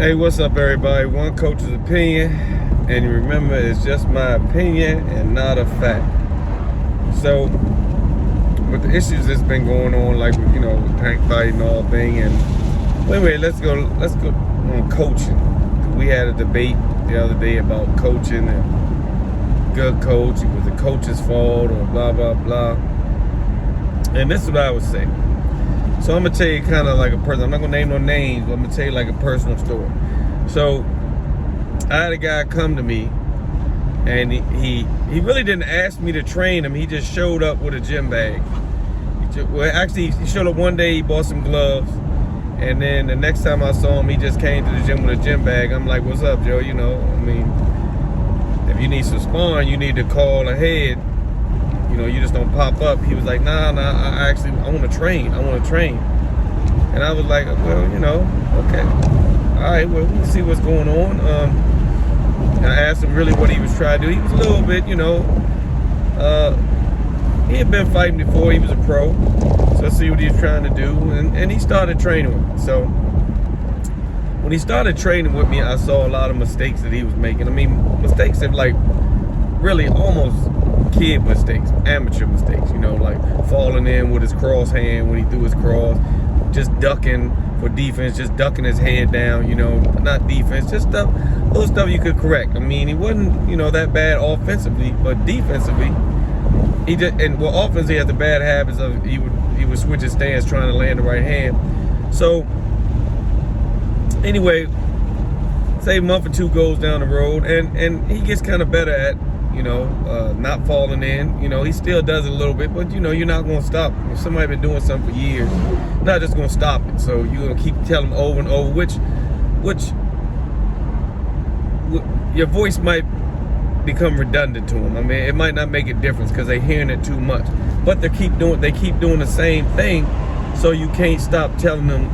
Hey, what's up, everybody? One coach's opinion, and remember, it's just my opinion and not a fact. So, with the issues that's been going on, like with, tank fight and all thing, and wait, let's go on coaching. We had a debate the other day about coaching and good coach, it was the coach's fault or blah blah blah. And this is what I would say. So I'm gonna tell you kind of like a person. I'm not gonna name no names, but I'm gonna tell you like a personal story. So I had a guy come to me, and he really didn't ask me to train him. He just showed up with a gym bag. He showed up one day. He bought some gloves, and then the next time I saw him, he just came to the gym with a gym bag. I'm like, "What's up, Joe? If you need some sparring, you need to call ahead. You just don't pop up." He was like, nah, I want to train. And I was like, well, okay. All right, well, we'll see what's going on. I asked him really what he was trying to do. He was a little bit, he had been fighting before. He was a pro. So let's see what he was trying to do. And he started training with me. So when he started training with me, I saw a lot of mistakes that he was making. Mistakes that really almost kid mistakes, amateur mistakes, like falling in with his cross hand when he threw his cross, just ducking for defense, just ducking his head down, not defense, just little stuff you could correct. He wasn't, that bad offensively, but defensively, offensively he had the bad habits of he would switch his stance trying to land the right hand. So anyway, say a month or two goes down the road, and he gets kind of better at not falling in. He still does it a little bit, but you're not going to stop. If somebody been doing something for years, not just going to stop it. So you're going to keep telling them over and over, which your voice might become redundant to them. It might not make a difference because they're hearing it too much, but they keep doing the same thing, so you can't stop telling them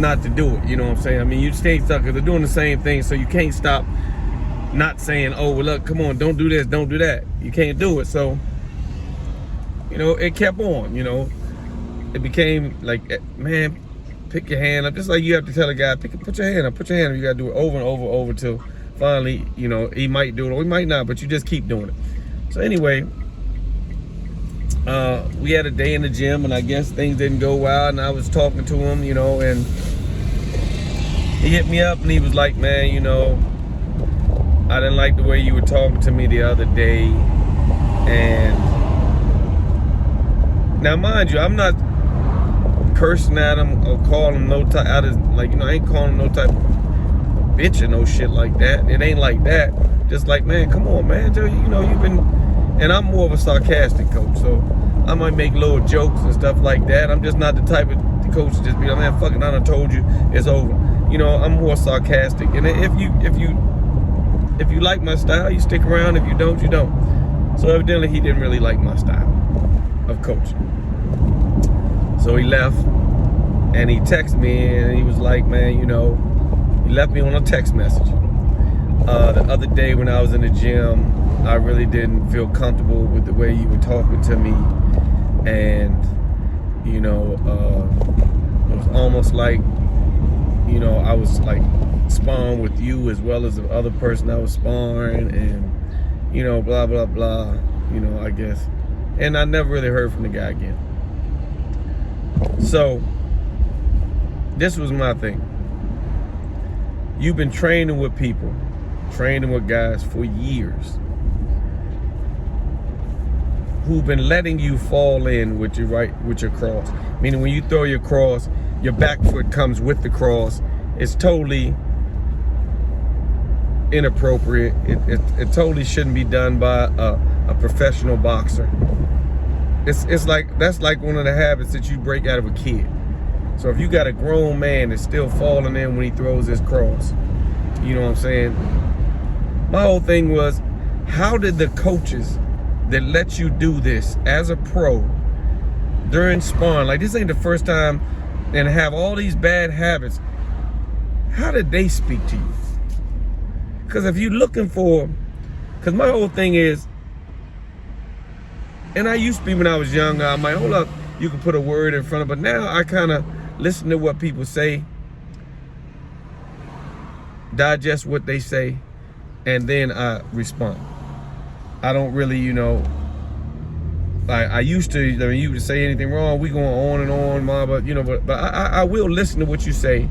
not to do it. You know what I'm saying? You stay stuck because they're doing the same thing, so you can't stop not saying, oh, well, look, come on, don't do this, don't do that. You can't do it. So, it kept on, It became like, man, pick your hand up. Just like you have to tell a guy, put your hand up. You got to do it over and over till finally, he might do it or he might not, but you just keep doing it. So anyway, we had a day in the gym, and I guess things didn't go well, and I was talking to him, and he hit me up, and he was like, man, I didn't like the way you were talking to me the other day. And now, mind you, I'm not cursing at him or calling him no type. I ain't calling him no type of bitch or no shit like that. It ain't like that. Just like, man, come on, man, Joe. You've been, and I'm more of a sarcastic coach, so I might make little jokes and stuff like that. I'm just not the type of coach to just be like, man, fuck it, I done told you, it's over. I'm more sarcastic. And if you like my style, you stick around. If you don't, you don't. So evidently he didn't really like my style of coaching. So he left, and he texted me, and he was like, man, he left me on a text message. The other day when I was in the gym, I really didn't feel comfortable with the way you were talking to me. And, it was almost like, I was like sparring with you as well as the other person I was sparring, and blah blah blah, I guess. And I never really heard from the guy again. So this was my thing. You've been training with people, training with guys for years, who've been letting you fall in with your cross. Meaning when you throw your cross, your back foot comes with the cross. It's totally inappropriate. It totally shouldn't be done by a professional boxer. It's like, that's like one of the habits that you break out of a kid. So if you got a grown man that's still falling in when he throws his cross, you know what I'm saying? My whole thing was, how did the coaches that let you do this as a pro during sparring, like this ain't the first time, and have all these bad habits, how did they speak to you? Because if you're looking for, because my whole thing is, and I used to be when I was younger, I'm like, hold up, you can put a word in front of, but now I kind of listen to what people say, digest what they say, and then I respond. I don't really, I used to, you would say anything wrong, we going on and on, Mom, but I will listen to what you say,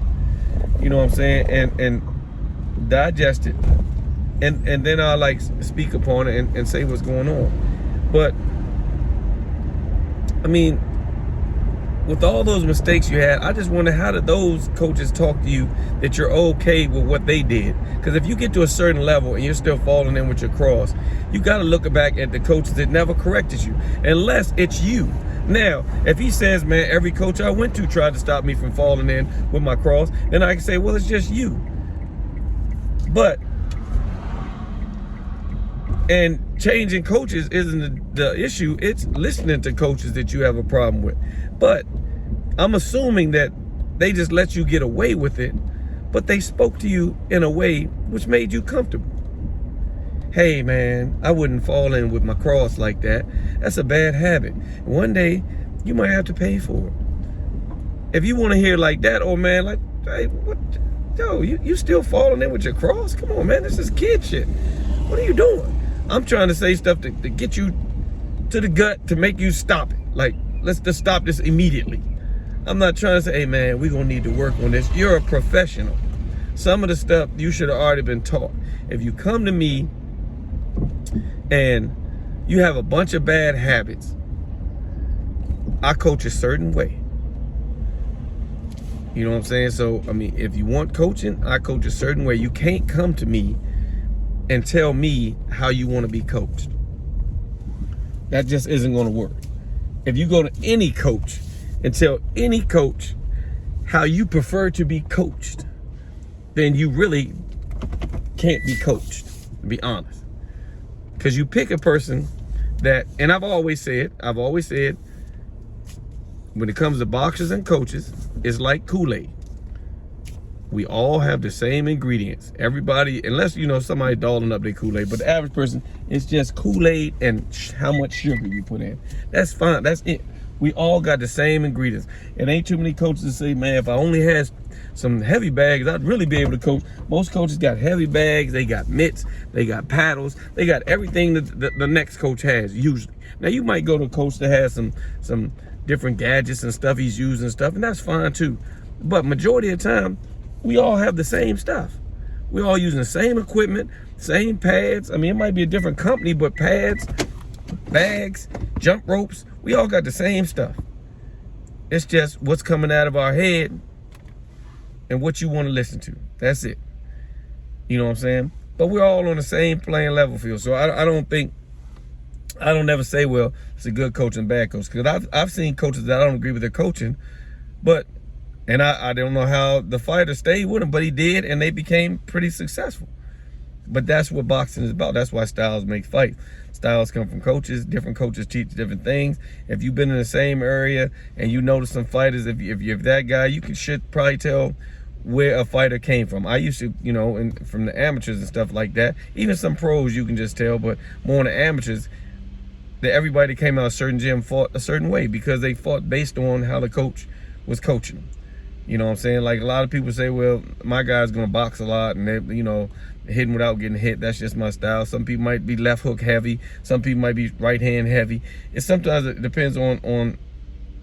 you know what I'm saying, and digest it, and then I'll like speak upon it and say what's going on. But I mean, with all those mistakes you had, I just wonder, how did those coaches talk to you that you're okay with what they did? Because if you get to a certain level and you're still falling in with your cross, you got to look back at the coaches that never corrected you, unless it's you. Now, if he says, man, every coach I went to tried to stop me from falling in with my cross, then I can say, well, it's just you. But, and changing coaches isn't the issue, it's listening to coaches that you have a problem with. But I'm assuming that they just let you get away with it, but they spoke to you in a way which made you comfortable. Hey man, I wouldn't fall in with my cross like that. That's a bad habit. One day, you might have to pay for it. If you want to hear like that, oh man, like, hey, what? Yo, you still falling in with your cross? Come on, man, this is kid shit. What are you doing? I'm trying to say stuff to get you to the gut, to make you stop it. Like, let's just stop this immediately. I'm not trying to say, hey man, we're gonna need to work on this. You're a professional. Some of the stuff you should have already been taught. If you come to me and you have a bunch of bad habits, I coach a certain way. You know what I'm saying? So, I mean, if you want coaching, I coach a certain way. You can't come to me and tell me how you want to be coached. That just isn't going to work. If you go to any coach and tell any coach how you prefer to be coached, then you really can't be coached, to be honest. Because you pick a person that, and I've always said, when it comes to boxers and coaches, it's like Kool-Aid. We all have the same ingredients. Everybody, unless somebody dolling up their Kool-Aid, but the average person, it's just Kool-Aid and how much sugar you put in. That's fine. That's it. We all got the same ingredients. It ain't too many coaches that say, man, if I only had some heavy bags, I'd really be able to coach. Most coaches got heavy bags. They got mitts. They got paddles. They got everything that the next coach has usually. Now you might go to a coach that has some different gadgets and stuff he's using and stuff, and that's fine too. But majority of the time, we all have the same stuff. We're all using the same equipment, same pads. I mean, it might be a different company, but pads, bags, jump ropes, we all got the same stuff. It's just what's coming out of our head and what you want to listen to. That's it. You know what I'm saying? But we're all on the same playing level field. So I don't never say, well, it's a good coach and bad coach. Because I've seen coaches that I don't agree with their coaching, and I don't know how the fighter stayed with him, but he did, and they became pretty successful. But that's what boxing is about. That's why styles make fights. Styles come from coaches. Different coaches teach different things. If you've been in the same area and you notice some fighters, if you're that guy, you should probably tell where a fighter came from. I used to, from the amateurs and stuff like that. Even some pros you can just tell, but more on the amateurs, that everybody that came out of a certain gym fought a certain way because they fought based on how the coach was coaching them. You know what I'm saying? Like a lot of people say, well, my guy's gonna box a lot and they, hitting without getting hit. That's just my style. Some people might be left hook heavy. Some people might be right hand heavy. Sometimes it depends on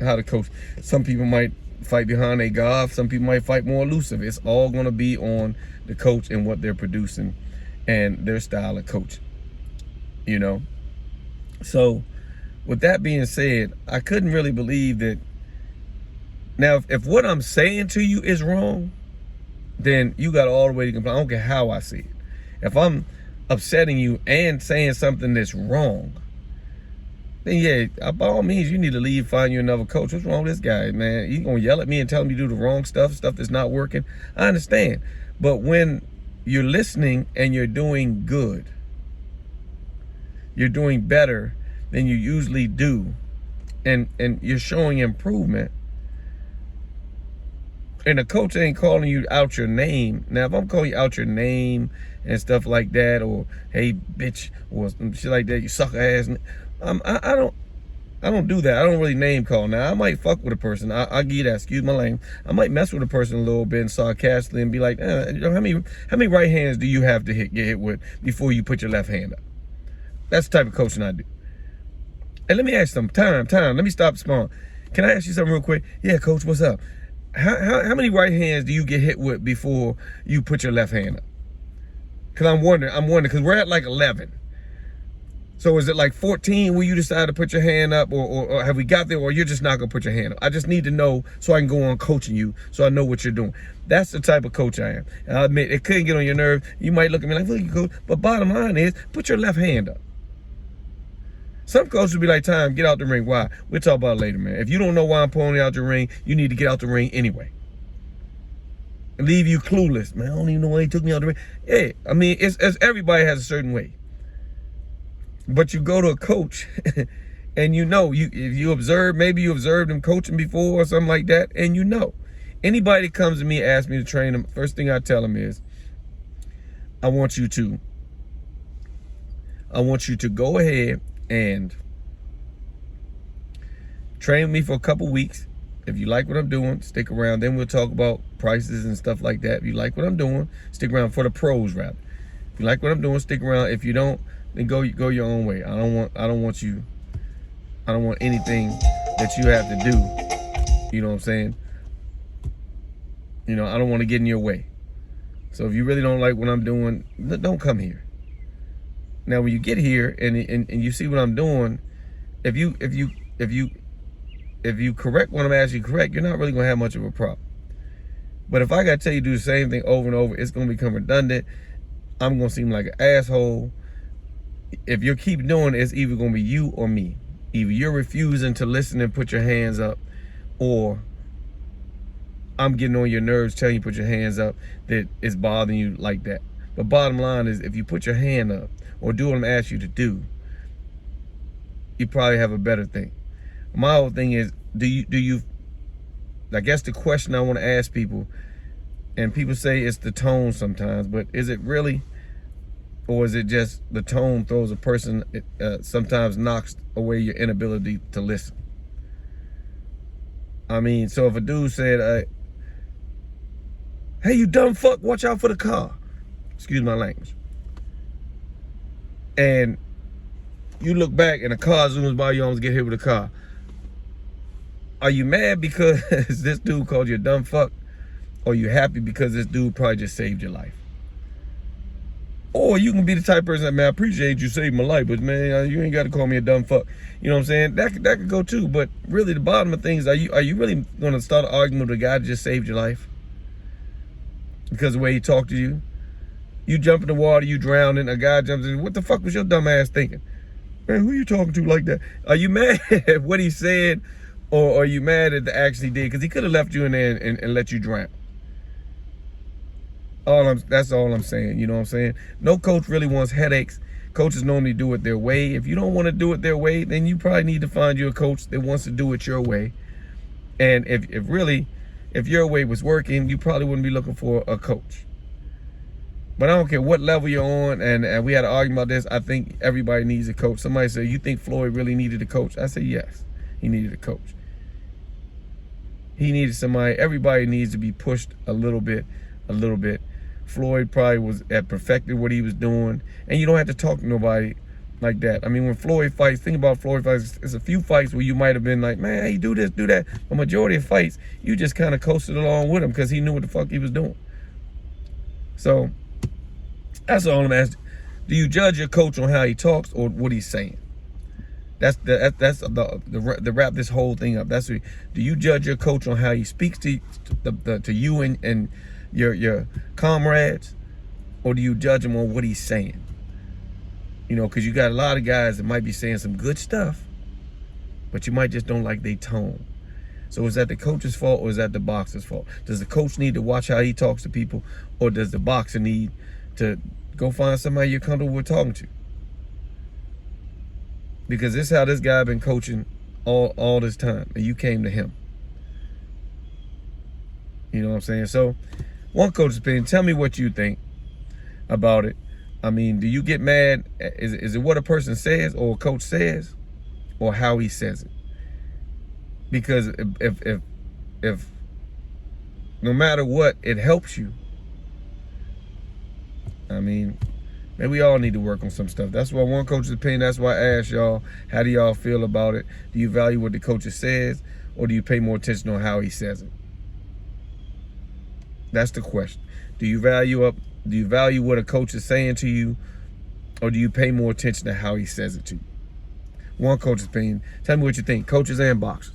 how the coach. Some people might fight behind a guard. Some people might fight more elusive. It's all gonna be on the coach and what they're producing and their style of coaching. So with that being said, I couldn't really believe that. Now, if what I'm saying to you is wrong, then you got all the way to complain. I don't care how I see it. If I'm upsetting you and saying something that's wrong, then yeah, by all means, you need to leave, find you another coach. What's wrong with this guy, man? You gonna yell at me and tell me to do the wrong stuff that's not working? I understand. But when you're listening and you're doing good, you're doing better than you usually do, and you're showing improvement, and the coach ain't calling you out your name. Now, if I'm calling you out your name and stuff like that, or hey, bitch, or some shit like that, you sucker ass, I don't do that. I don't really name call. Now, I might fuck with a person. I'll give you that. Excuse my language. I might mess with a person a little bit and sarcastically and be like, how many right hands do you have to get hit with before you put your left hand up? That's the type of coaching I do. And let me ask you something. Time. Let me stop Spawn. Can I ask you something real quick? Yeah, coach, what's up? How many right hands do you get hit with before you put your left hand up? Because I'm wondering, because we're at like 11. So is it like 14 where you decide to put your hand up, or have we got there, or you're just not going to put your hand up? I just need to know so I can go on coaching you so I know what you're doing. That's the type of coach I am. And I'll admit, it couldn't get on your nerve. You might look at me like, look, you coach. But bottom line is, put your left hand up. Some coaches will be like, Time, get out the ring. Why? We'll talk about it later, man. If you don't know why I'm pulling you out the ring, you need to get out the ring anyway. And leave you clueless. Man, I don't even know why he took me out the ring. Yeah, I mean, it's everybody has a certain way. But you go to a coach and if you observe, maybe you observed him coaching before or something like that, and anybody that comes to me, asks me to train them, first thing I tell them is, I want you to go ahead and train me for a couple weeks. If you like what I'm doing, stick around. Then we'll talk about prices and stuff like that. If you like what I'm doing, stick around for the pros, rather. If you like what I'm doing, stick around. If you don't, then go your own way. I don't want anything that you have to do. You know what I'm saying? I don't want to get in your way. So if you really don't like what I'm doing, don't come here. Now, when you get here and you see what I'm doing, if you correct what I'm asking you to correct, you're not really gonna have much of a problem. But if I gotta tell you to do the same thing over and over, it's gonna become redundant. I'm gonna seem like an asshole. If you keep doing it, it's either gonna be you or me. Either you're refusing to listen and put your hands up, or I'm getting on your nerves telling you to put your hands up that it's bothering you like that. But bottom line is, if you put your hand up or do what I'm asking you to do, you probably have a better thing. My whole thing is, do you, I guess the question I want to ask people, and people say it's the tone sometimes, but is it really? Or is it just the tone throws a person, sometimes knocks away your inability to listen? I mean, so if a dude said, hey, you dumb fuck, watch out for the car. Excuse my language. And you look back and a car zooms by, you almost get hit with a car. Are you mad because this dude called you a dumb fuck? Or are you happy because this dude probably just saved your life? Or you can be the type of person that, man, I appreciate you saved my life, but man, you ain't got to call me a dumb fuck. You know what I'm saying? That could go too. But really, the bottom of things, are you really going to start an argument with a guy that just saved your life because of the way he talked to you? You jump in the water, you drowning, a guy jumps in. What the fuck was your dumb ass thinking? Man, who you talking to like that? Are you mad at what he said, or are you mad at the action he did? Because he could have left you in there and let you drown. That's all I'm saying. You know what I'm saying? No coach really wants headaches. Coaches normally do it their way. If you don't want to do it their way, then you probably need to find you a coach that wants to do it your way. And if your way was working, you probably wouldn't be looking for a coach. But I don't care what level you're on, and we had an argument about this. I think everybody needs a coach. Somebody said, you think Floyd really needed a coach? I said, yes, he needed a coach. He needed somebody. Everybody needs to be pushed a little bit. Floyd probably had perfected what he was doing, and you don't have to talk to nobody like that. I mean, when Floyd fights, think about Floyd fights, there's a few fights where you might have been like, man, hey, do this, do that. The majority of fights, you just kind of coasted along with him because he knew what the fuck he was doing. So that's all I'm asking. Do you judge your coach on how he talks or what he's saying? That's the wrap this whole thing up. Do you judge your coach on how he speaks to you and your comrades, or do you judge him on what he's saying? Because you got a lot of guys that might be saying some good stuff, but you might just don't like their tone. So is that the coach's fault, or is that the boxer's fault? Does the coach need to watch how he talks to people, or does the boxer need to go find somebody you're comfortable with talking to? Because this is how this guy been coaching all this time, and you came to him. You know what I'm saying? So, one coach's opinion. Tell me what you think about it. I mean, do you get mad? Is it what a person says or a coach says, or how he says it. Because if no matter what, it helps you. I mean, maybe we all need to work on some stuff. That's why one coach's opinion, that's why I asked y'all, how do y'all feel about it? Do you value what the coach says, or do you pay more attention on how he says it? That's the question. Do you value what a coach is saying to you, or do you pay more attention to how he says it to you? One coach's opinion. Tell me what you think, coaches and boxers.